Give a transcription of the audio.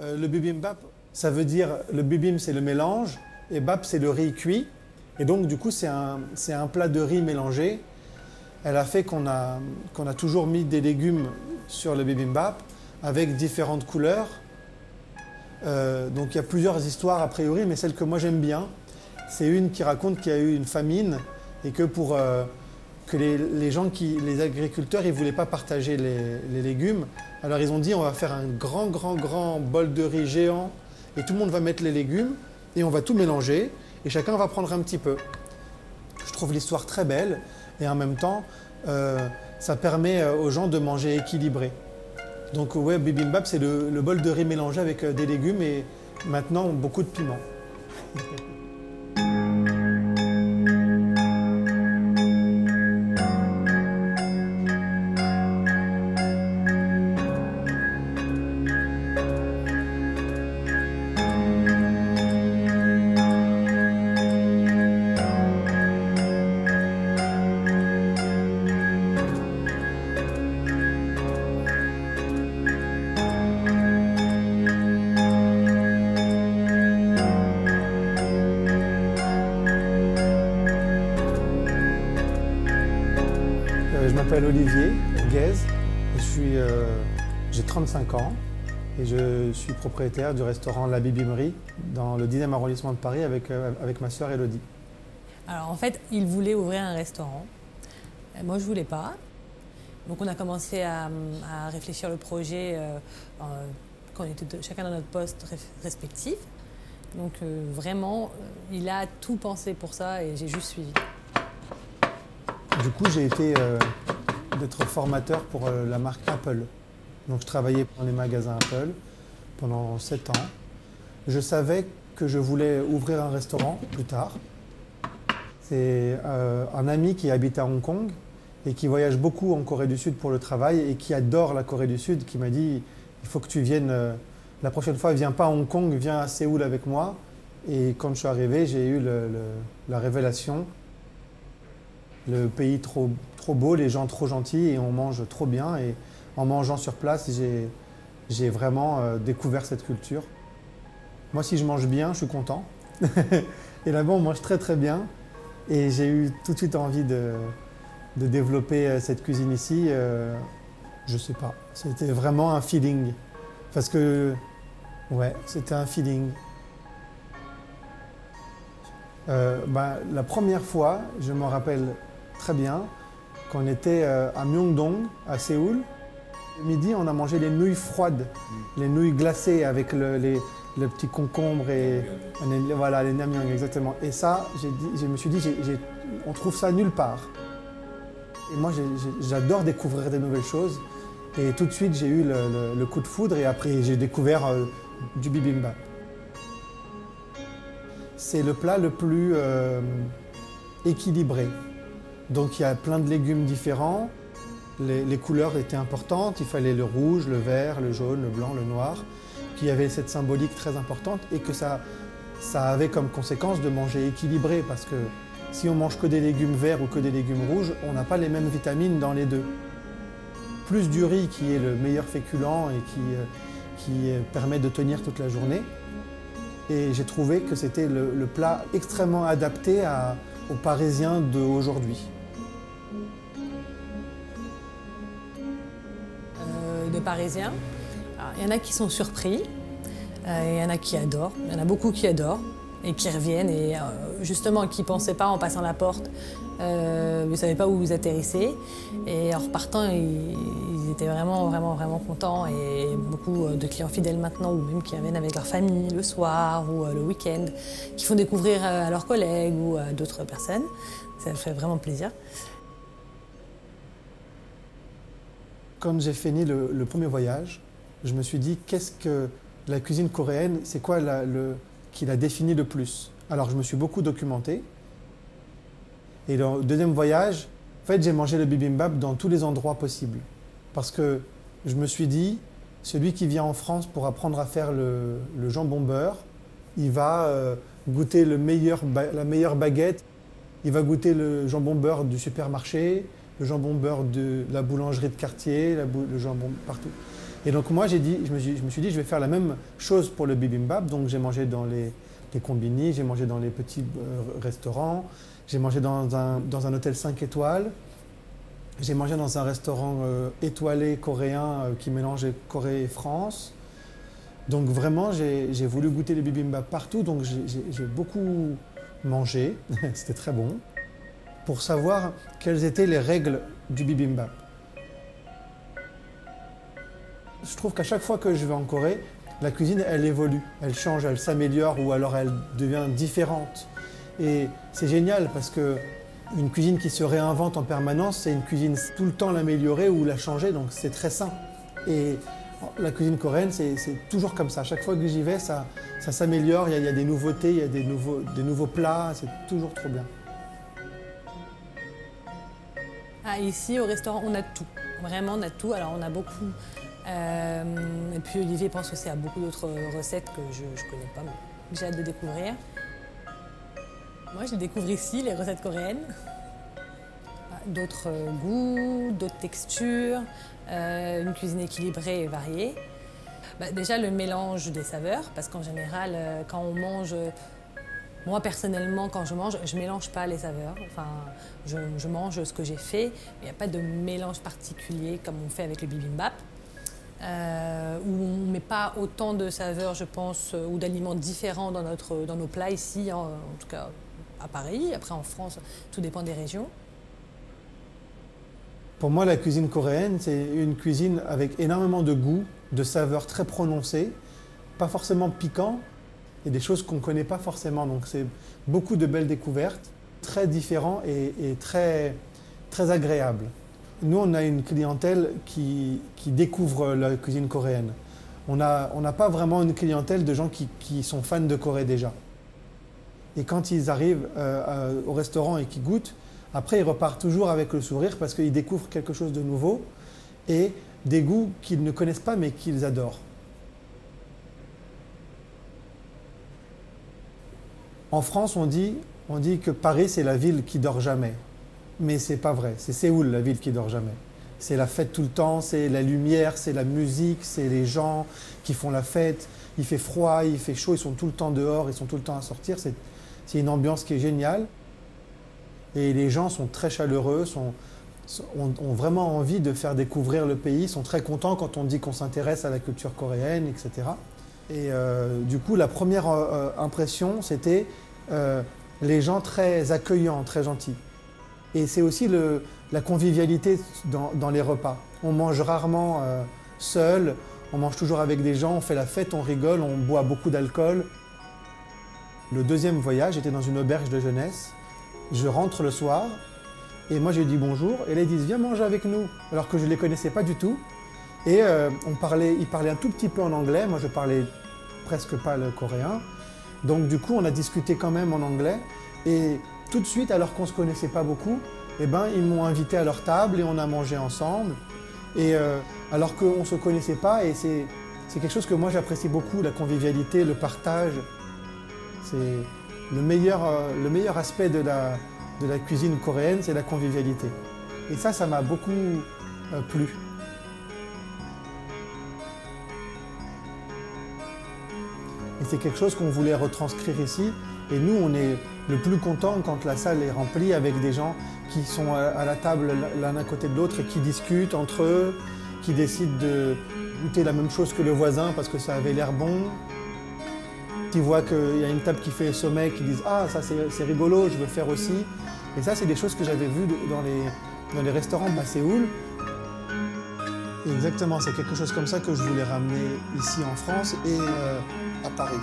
Le bibimbap, ça veut dire, le bibim c'est le mélange et bap c'est le riz cuit. Et donc du coup c'est un plat de riz mélangé. Elle a fait qu'on a toujours mis des légumes sur le bibimbap avec différentes couleurs. Donc il y a plusieurs histoires a priori, mais celle que moi j'aime bien, c'est une qui raconte qu'il y a eu une famine et que pour que les agriculteurs, ils ne voulaient pas partager les légumes. Alors ils ont dit on va faire un grand bol de riz géant et tout le monde va mettre les légumes et on va tout mélanger et chacun va prendre un petit peu. Je trouve l'histoire très belle et en même temps ça permet aux gens de manger équilibré. Donc ouais, bibimbap c'est le bol de riz mélangé avec des légumes et maintenant beaucoup de piment. Je m'appelle Olivier Guèze, j'ai 35 ans et je suis propriétaire du restaurant La Bibimerie dans le 10e arrondissement de Paris avec ma sœur Elodie. Alors en fait, il voulait ouvrir un restaurant. Moi, je ne voulais pas. Donc on a commencé à réfléchir le projet quand on était chacun dans notre poste respectif. Donc vraiment, il a tout pensé pour ça et j'ai juste suivi. Du coup, j'ai été d'être formateur pour la marque Apple. Donc je travaillais dans les magasins Apple pendant 7 ans. Je savais que je voulais ouvrir un restaurant plus tard. C'est un ami qui habite à Hong Kong et qui voyage beaucoup en Corée du Sud pour le travail et qui adore la Corée du Sud, qui m'a dit « il faut que tu viennes, la prochaine fois, viens pas à Hong Kong, viens à Séoul avec moi ». Et quand je suis arrivé, j'ai eu la révélation. Le pays trop beau, les gens trop gentils et on mange trop bien. Et en mangeant sur place, j'ai vraiment découvert cette culture. Moi, si je mange bien, je suis content. Et là-bas, on mange très bien. Et j'ai eu tout de suite envie de développer cette cuisine ici. Je sais pas, c'était vraiment un feeling. Parce que, ouais, c'était un feeling. La première fois, je me rappelle très bien, quand on était à Myeongdong, à Séoul. Le midi, on a mangé les nouilles froides, les nouilles glacées avec le petit concombre et voilà, les namyang, exactement. Et ça, je me suis dit, on trouve ça nulle part. Et moi, j'adore découvrir des nouvelles choses. Et tout de suite, j'ai eu le coup de foudre et après, j'ai découvert du bibimbap. C'est le plat le plus équilibré. Donc il y a plein de légumes différents. Les couleurs étaient importantes. Il fallait le rouge, le vert, le jaune, le blanc, le noir. Qui avait cette symbolique très importante et que ça avait comme conséquence de manger équilibré parce que si on mange que des légumes verts ou que des légumes rouges, on n'a pas les mêmes vitamines dans les deux. Plus du riz qui est le meilleur féculent et qui permet de tenir toute la journée. Et j'ai trouvé que c'était le plat extrêmement adapté aux Parisiens d'aujourd'hui. De Parisiens, il y en a qui sont surpris, il y en a qui adorent, il y en a beaucoup qui adorent et qui reviennent et justement qui ne pensaient pas en passant la porte, vous ne savaient pas où vous atterrissez et en repartant ils étaient vraiment contents et beaucoup de clients fidèles maintenant ou même qui viennent avec leur famille le soir ou le week-end, qui font découvrir à leurs collègues ou à d'autres personnes, ça fait vraiment plaisir. Quand j'ai fini le premier voyage, je me suis dit qu'est-ce que la cuisine coréenne, c'est quoi qui la définit le plus? Alors je me suis beaucoup documenté. Et le deuxième voyage, en fait, j'ai mangé le bibimbap dans tous les endroits possibles. Parce que je me suis dit, celui qui vient en France pour apprendre à faire le jambon beurre, il va goûter la meilleure baguette, il va goûter le jambon beurre du supermarché, le jambon beurre de la boulangerie de quartier, le jambon partout. Et donc moi, je me suis dit, je vais faire la même chose pour le bibimbap. Donc j'ai mangé dans les combini, j'ai mangé dans les petits restaurants, j'ai mangé dans un hôtel 5 étoiles, j'ai mangé dans un restaurant étoilé coréen qui mélangeait Corée et France. Donc vraiment, j'ai voulu goûter le bibimbap partout, donc j'ai beaucoup mangé, c'était très bon, pour savoir quelles étaient les règles du bibimbap. Je trouve qu'à chaque fois que je vais en Corée, la cuisine, elle évolue, elle change, elle s'améliore ou alors elle devient différente. Et c'est génial parce que une cuisine qui se réinvente en permanence, c'est une cuisine tout le temps l'améliorer ou la changer, donc c'est très sain. Et la cuisine coréenne, c'est toujours comme ça. À chaque fois que j'y vais, ça s'améliore, il y a des nouveautés, il y a des nouveaux plats, c'est toujours trop bien. Ah, ici, au restaurant, on a tout. Vraiment, on a tout. Alors, on a beaucoup. Et puis, Olivier pense aussi à beaucoup d'autres recettes que je ne connais pas, mais que j'ai hâte de découvrir. Moi, je découvre ici les recettes coréennes. D'autres goûts, d'autres textures, une cuisine équilibrée et variée. Déjà, le mélange des saveurs, parce qu'en général, quand on mange... Moi, personnellement, quand je mange, je ne mélange pas les saveurs. Enfin, je mange ce que j'ai fait. Il n'y a pas de mélange particulier comme on fait avec le bibimbap, où on ne met pas autant de saveurs, je pense, ou d'aliments différents dans nos plats ici, en tout cas à Paris. Après, en France, tout dépend des régions. Pour moi, la cuisine coréenne, c'est une cuisine avec énormément de goût, de saveurs très prononcées, pas forcément piquant, et des choses qu'on ne connaît pas forcément. Donc c'est beaucoup de belles découvertes, très différents et très, très agréables. Nous, on a une clientèle qui découvre la cuisine coréenne. On n'a pas vraiment une clientèle de gens qui sont fans de Corée déjà. Et quand ils arrivent au restaurant et qu'ils goûtent, après ils repartent toujours avec le sourire parce qu'ils découvrent quelque chose de nouveau et des goûts qu'ils ne connaissent pas mais qu'ils adorent. En France, on dit que Paris, c'est la ville qui dort jamais. Mais c'est pas vrai. C'est Séoul, la ville qui dort jamais. C'est la fête tout le temps, c'est la lumière, c'est la musique, c'est les gens qui font la fête. Il fait froid, il fait chaud, ils sont tout le temps dehors, ils sont tout le temps à sortir. C'est une ambiance qui est géniale. Et les gens sont très chaleureux, ont vraiment envie de faire découvrir le pays, sont très contents quand on dit qu'on s'intéresse à la culture coréenne, etc. Et du coup, la première impression, c'était les gens très accueillants, très gentils. Et c'est aussi la convivialité dans les repas. On mange rarement seul, on mange toujours avec des gens, on fait la fête, on rigole, on boit beaucoup d'alcool. Le deuxième voyage, j'étais dans une auberge de jeunesse. Je rentre le soir et moi, je dis bonjour et là, ils disent « Viens manger avec nous », alors que je ne les connaissais pas du tout. Et ils parlaient un tout petit peu en anglais, moi je parlais presque pas le coréen. Donc du coup, on a discuté quand même en anglais. Et tout de suite, alors qu'on ne se connaissait pas beaucoup, eh ben, ils m'ont invité à leur table et on a mangé ensemble. Et alors qu'on ne se connaissait pas, et c'est quelque chose que moi j'apprécie beaucoup, la convivialité, le partage. C'est le meilleur aspect de la cuisine coréenne, c'est la convivialité. Et ça m'a beaucoup plu. Et c'est quelque chose qu'on voulait retranscrire ici. Et nous, on est le plus content quand la salle est remplie avec des gens qui sont à la table l'un à côté de l'autre et qui discutent entre eux, qui décident de goûter la même chose que le voisin parce que ça avait l'air bon. Ils voient qu'il y a une table qui fait sommet, qui disent « Ah, ça c'est rigolo, je veux faire aussi ». Et ça, c'est des choses que j'avais vues dans les restaurants à Séoul. Et exactement, c'est quelque chose comme ça que je voulais ramener ici en France et à Paris.